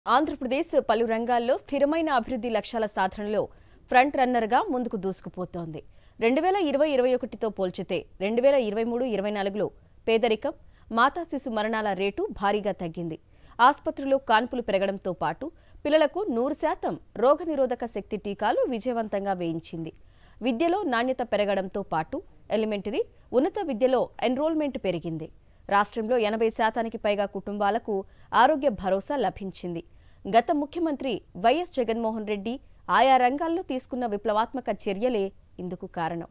ఆంధ్రప్రదేశ్ పలు రంగాల్లో స్థిరమైన అభివృద్ధి లక్ష్యాల సాధనలో ఫ్రంట్ రన్నర్గా ముందుకు దూసుకుపోతోంది. 2020-21తో పోల్చితే 2023-24లో పేదరికం, మాతా శిశు మరణాల రేటు భారీగా తగ్గింది. ఆసుపత్రుల్లో కాన్పులు పెరగడంతో పాటు పిల్లలకు 100% రోగనిరోధక శక్తి టీకాలు విజయవంతంగా వేయించింది. విద్యలో నాణ్యత పెరగడంతో పాటు ఎలిమెంటరీ, ఉన్నత విద్యలో ఎన్రోల్మెంట్ పెరిగింది. రాష్ట్రంలో 80% పైగా కుటుంబాలకు ఆరోగ్య భరోసా లభించింది. గత ముఖ్యమంత్రి వైఎస్ జగన్మోహన్ రెడ్డి ఆయా రంగాల్లో తీసుకున్న విప్లవాత్మక చర్యలే ఇందుకు కారణం.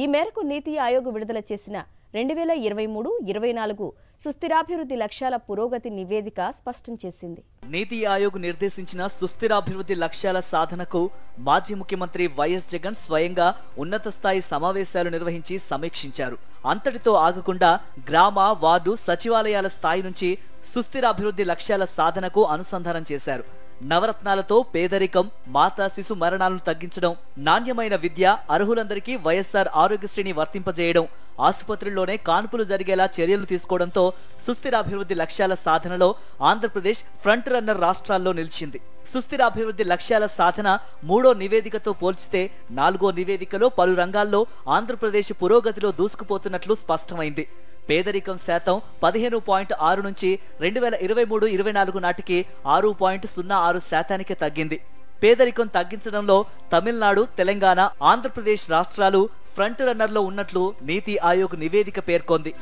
ఈ మేరకు నీతి ఆయోగ్ విడుదల చేసిన 2023-24 సుస్థిరాభివృద్ధి లక్ష్యాల పురోగతి నివేదిక స్పష్టం చేసింది. నీతి ఆయోగ్ నిర్దేశించిన సుస్థిరాభివృద్ధి లక్ష్యాల సాధనకు మాజీ ముఖ్యమంత్రి వైఎస్ జగన్ స్వయంగా ఉన్నత స్థాయి సమావేశాలు నిర్వహించి సమీక్షించారు. అంతటితో ఆగకుండా గ్రామ, వార్డు, సచివాలయాల స్థాయి నుంచి సుస్థిరాభివృద్ధి లక్ష్యాల సాధనకు అనుసంధానం చేశారు. నవరత్నాలతో పేదరికం, మాతా శిశు మరణాలను తగ్గించడం, నాణ్యమైన విద్య, అర్హులందరికీ వైఎస్ఆర్ ఆరోగ్యశ్రీని వర్తింపజేయడం, ఆసుపత్రుల్లోనే కాన్పులు జరిగేలా చర్యలు తీసుకోవడంతో సుస్థిరాభివృద్ధి లక్ష్యాల సాధనలో ఆంధ్రప్రదేశ్ ఫ్రంట్ రన్నర్ రాష్ట్రాల్లో నిలిచింది. సుస్థిరాభివృద్ధి లక్ష్యాల సాధన 3వ నివేదికతో పోల్చితే 4వ నివేదికలో పలు రంగాల్లో ఆంధ్రప్రదేశ్ పురోగతిలో దూసుకుపోతున్నట్లు స్పష్టమైంది. పేదరికం శాతం 15.6 నుంచి 2023-24 నాటికి 6.06% తగ్గింది. పేదరికం తగ్గించడంలో తమిళనాడు, తెలంగాణ, ఆంధ్రప్రదేశ్ రాష్ట్రాలు ఫ్రంట్ రన్నర్లో ఉన్నట్లు నీతి ఆయోగ్ నివేదిక పేర్కొంది.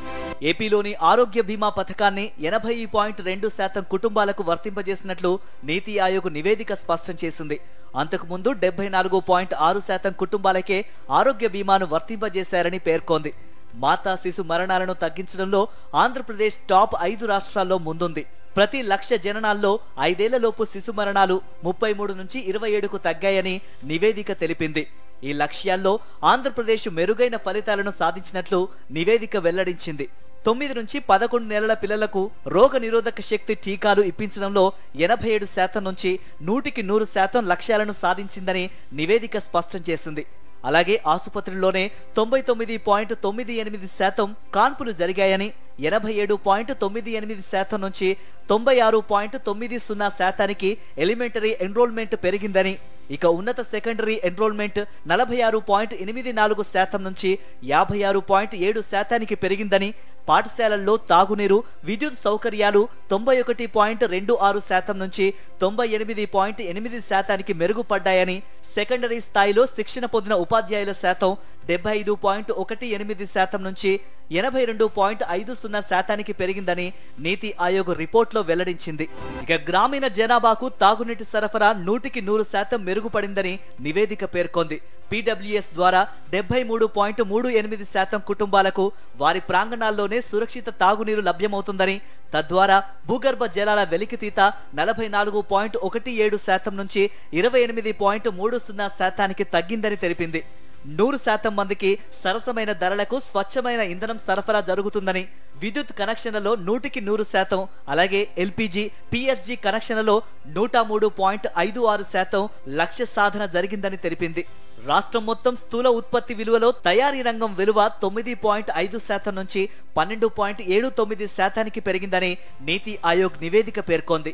ఏపీలోని ఆరోగ్య బీమా పథకాన్ని 80.2% కుటుంబాలకు వర్తింపజేసినట్లు నీతి ఆయోగ్ నివేదిక స్పష్టం చేసింది. అంతకుముందు 74.6% కుటుంబాలకే ఆరోగ్య బీమాను వర్తింపజేశారని పేర్కొంది. మాతా శిశు మరణాలను తగ్గించడంలో ఆంధ్రప్రదేశ్ టాప్ 5 రాష్ట్రాల్లో ముందుంది. ప్రతి 1,00,000 జననాల్లో 5 ఏళ్లలోపు శిశు మరణాలు 33 నుంచి 27కు తగ్గాయని నివేదిక తెలిపింది. ఈ లక్ష్యాల్లో ఆంధ్రప్రదేశ్ మెరుగైన ఫలితాలను సాధించినట్లు నివేదిక వెల్లడించింది. 9 నుంచి 11 నెలల పిల్లలకు రోగ నిరోధక శక్తి టీకాలు ఇప్పించడంలో 87% నుంచి 100% లక్ష్యాలను సాధించిందని నివేదిక స్పష్టం చేసింది. అలాగే ఆసుపత్రుల్లోనే 99.98% కాన్పులు జరిగాయని, 87.98% నుంచి 96.90% ఎలిమెంటరీ ఎన్రోల్మెంట్ పెరిగిందని, ఇక ఉన్నత సెకండరీ ఎన్రోల్మెంట్ 46.84% నుంచి 56.7% పెరిగిందని, పాఠశాలల్లో తాగునీరు, విద్యుత్ సౌకర్యాలు 91.26% నుంచి 98.8% మెరుగుపడ్డాయని, సెకండరీ స్థాయిలో శిక్షణ పొందిన ఉపాధ్యాయుల శాతం 75.18% నుంచి 82.50% పెరిగిందని నీతి ఆయోగ్ రిపోర్ట్లో వెల్లడించింది. ఇక గ్రామీణ జనాభాకు తాగునీటి సరఫరా 100% మెరుగుపడిందని నివేదిక పేర్కొంది. PWS ద్వారా 73.38% కుటుంబాలకు వారి ప్రాంగణాల్లోనే సురక్షిత తాగునీరు లభ్యమవుతుందని, తద్వారా భూగర్భ జలాల వెలికితీత 44.17% నుంచి 28.30% తగ్గిందని తెలిపింది. 100% మందికి సరసమైన ధరలకు స్వచ్ఛమైన ఇంధనం సరఫరా జరుగుతుందని, విద్యుత్ కనెక్షన్లలో 100% అలాగే LPG, PSG కనెక్షన్లలో 103.56% లక్ష్య సాధన జరిగిందని తెలిపింది. రాష్ట్రం మొత్తం స్థూల ఉత్పత్తి విలువలో తయారీ రంగం విలువ 9.5% నుంచి 12.79% పెరిగిందని నీతి ఆయోగ్ నివేదిక పేర్కొంది.